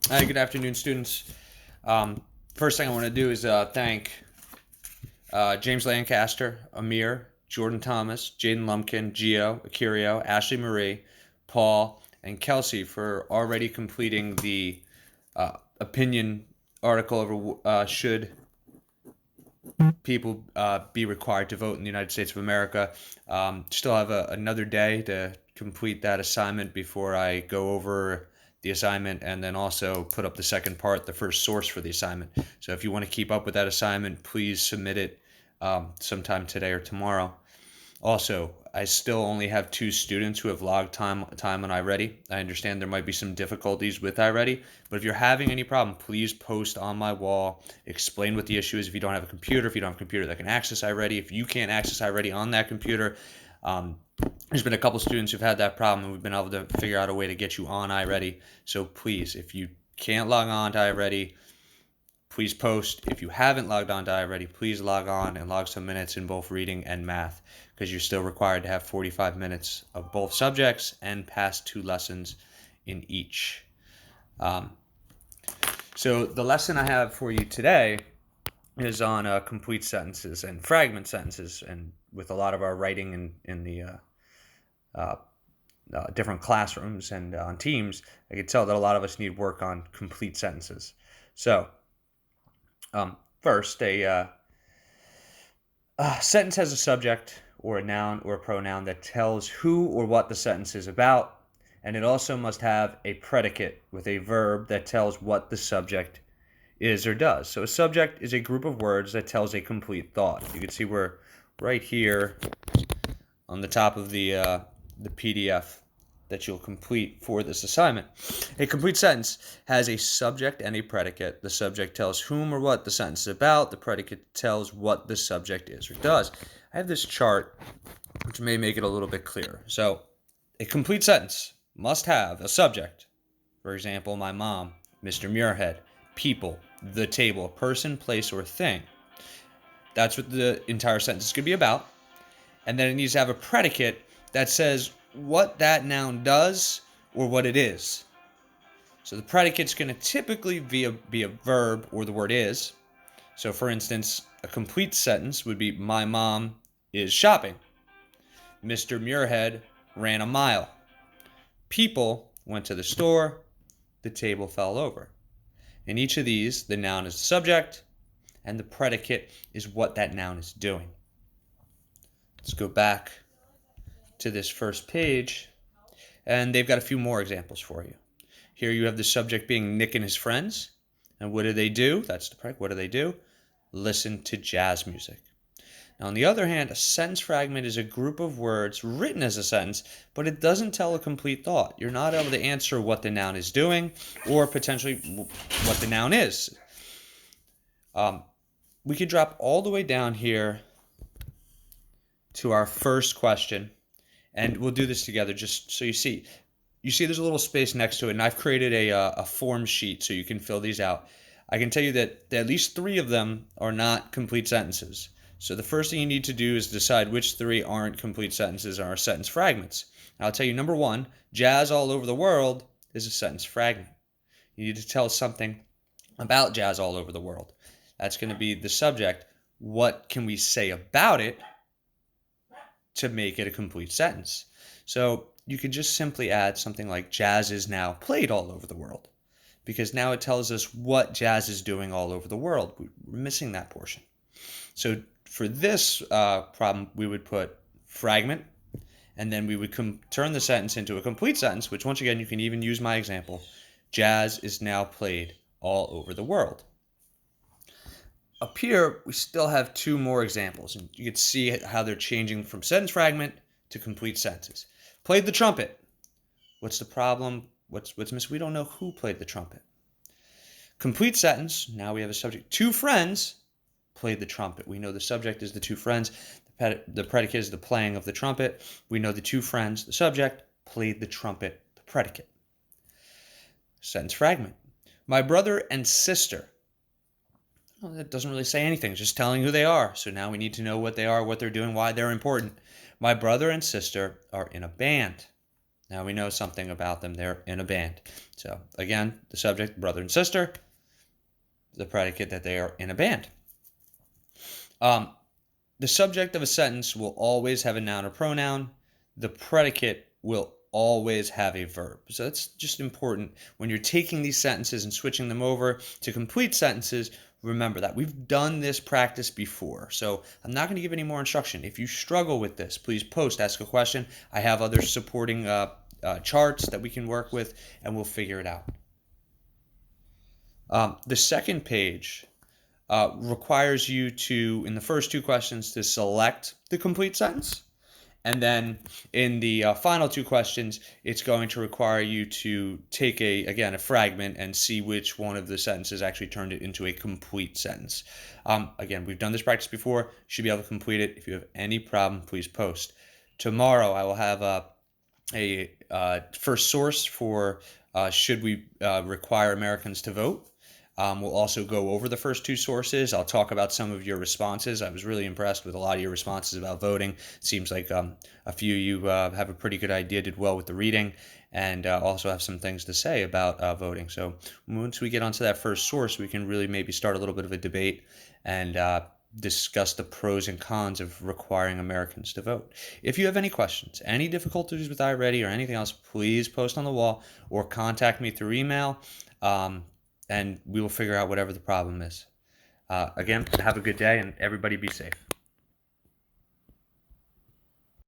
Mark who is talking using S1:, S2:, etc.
S1: Hi, good afternoon, students. First thing I want to do is thank James Lancaster, Amir, Jordan Thomas, Jaden Lumpkin, Gio, Akirio, Ashley Marie, Paul, and Kelsey for already completing the opinion article over should people be required to vote in the United States of America. Still have another day to complete that assignment before I go over the assignment and then also put up the second part, the first source for the assignment. So if you want to keep up with that assignment, please submit it sometime today or tomorrow. Also, I still only have two students who have logged time on iReady. I understand there might be some difficulties with iReady, but if you're having any problem, please post on my wall. Explain what the issue is. If you don't have a computer, if you don't have a computer that can access iReady, if you can't access iReady on that computer, um, there's been a couple students who've had that problem, and we've been able to figure out a way to get you on iReady. So please, if you can't log on to iReady, please post. If you haven't logged on to iReady, please log on and log some minutes in both reading and math because you're still required to have 45 minutes of both subjects and pass two lessons in each. Um, so the lesson I have for you today is on complete sentences and fragment sentences, and with a lot of our writing in the uh, different classrooms and on teams, I can tell that a lot of us need work on complete sentences. So first, a sentence has a subject or a noun or a pronoun that tells who or what the sentence is about, and it also must have a predicate with a verb that tells what the subject is or does. So a subject is a group of words that tells a complete thought. You can see we're right here on the top of the PDF that you'll complete for this assignment. A complete sentence has a subject and a predicate. The subject tells whom or what the sentence is about. The predicate tells what the subject is or does. I have this chart which may make it a little bit clearer. So, a complete sentence must have a subject. For example, my mom, Mr. Muirhead, people, the table, person, place, or thing. That's what the entire sentence is going to be about. And then it needs to have a predicate that says what that noun does or what it is. So the predicate's going to typically be a verb or the word is. So for instance, a complete sentence would be my mom is shopping. Mr. Muirhead ran a mile. People went to the store. The table fell over. In each of these, the noun is the subject and the predicate is what that noun is doing. Let's go back to this first page, and they've got a few more examples for you. Here you have the subject being Nick and his friends. And what do they do? That's the predicate. What do they do? Listen to jazz music. Now, on the other hand, a sentence fragment is a group of words written as a sentence, but it doesn't tell a complete thought. You're not able to answer what the noun is doing or potentially what the noun is. We could drop all the way down here to our first question, and we'll do this together just so you see. You see there's a little space next to it, and I've created a form sheet so you can fill these out. I can tell you that at least three of them are not complete sentences. So the first thing you need to do is decide which three aren't complete sentences and are sentence fragments. And I'll tell you, number one, jazz all over the world is a sentence fragment. You need to tell something about jazz all over the world. That's going to be the subject. What can we say about it to make it a complete sentence? So you could just simply add something like jazz is now played all over the world, because now it tells us what jazz is doing all over the world. We're missing that portion. So for this problem, we would put fragment, and then we would turn the sentence into a complete sentence, which once again, you can even use my example. Jazz is now played all over the world. Up here, we still have two more examples, and you can see how they're changing from sentence fragment to complete sentences. Played the trumpet. What's the problem? What's missing? We don't know who played the trumpet. Complete sentence. Now we have a subject. Two friends played the trumpet. We know the subject is the two friends. The predicate is the playing of the trumpet. We know the two friends, the subject, played the trumpet, the predicate. Sentence fragment. My brother and sister. Well, that doesn't really say anything, it's just telling who they are. So now we need to know what they are, what they're doing, why they're important. My brother and sister are in a band. Now we know something about them. They're in a band. So again, the subject, brother and sister, the predicate that they are in a band. The subject of a sentence will always have a noun or pronoun. The predicate will always have a verb. So that's just important. When you're taking these sentences and switching them over to complete sentences, remember that. We've done this practice before. So I'm not going to give any more instruction. If you struggle with this, please post, ask a question. I have other supporting charts that we can work with, and we'll figure it out. The second page requires you to, in the first two questions, to select the complete sentence. And then in the final two questions, it's going to require you to take a fragment and see which one of the sentences actually turned it into a complete sentence. Again, we've done this practice before. You should be able to complete it. If you have any problem, please post. Tomorrow, I will have a first source for should we require Americans to vote. We'll also go over the first two sources. I'll talk about some of your responses. I was really impressed with a lot of your responses about voting. It seems like a few of you have a pretty good idea, did well with the reading, and also have some things to say about voting. So once we get onto that first source, we can really maybe start a little bit of a debate and discuss the pros and cons of requiring Americans to vote. If you have any questions, any difficulties with iReady or anything else, please post on the wall or contact me through email. And we will figure out whatever the problem is. Again, have a good day, and everybody be safe.